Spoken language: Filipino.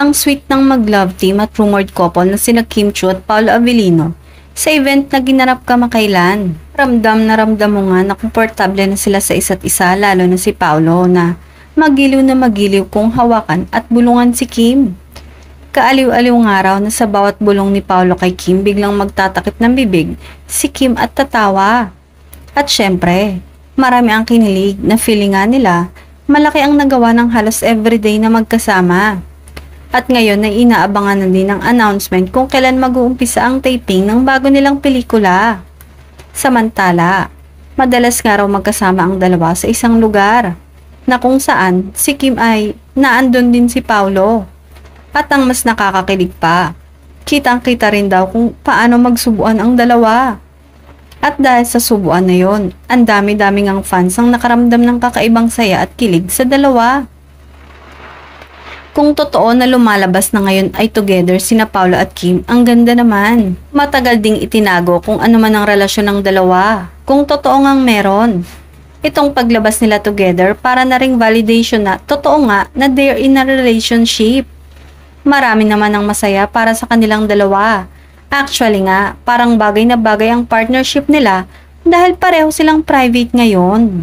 Ang sweet ng mag-love team at rumored couple na sina Kim Chiu at Paolo Avellino sa event na ginanap kamakailan. Ramdam mo nga na komportable na sila sa isa't isa, lalo na si Paolo na magiliw kung hawakan at bulungan si Kim. Kaaliw-aliw nga raw na sa bawat bulong ni Paolo kay Kim biglang magtatakip ng bibig si Kim at tatawa. At syempre, marami ang kinilig na feeling nga nila malaki ang nagawa ng halos everyday na magkasama. At ngayon ay inaabangan na din ang announcement kung kailan mag-uumpisa ang taping ng bago nilang pelikula. Samantala, madalas nga raw magkasama ang dalawa sa isang lugar na kung saan si Kim ay naandun din si Paolo. At ang mas nakakakilig pa, kitang-kita rin daw kung paano magsubuan ang dalawa. At dahil sa subuan na yon, ang dami-daming ang fans ang nakaramdam ng kakaibang saya at kilig sa dalawa. Kung totoo na lumalabas na ngayon ay together sina Paolo at Kim, ang ganda naman. Matagal ding itinago kung ano man ang relasyon ng dalawa. Kung totoo ngang meron. Itong paglabas nila together para na ring validation na totoo nga na they're in a relationship. Marami naman ang masaya para sa kanilang dalawa. Actually nga, parang bagay na bagay ang partnership nila dahil pareho silang private ngayon.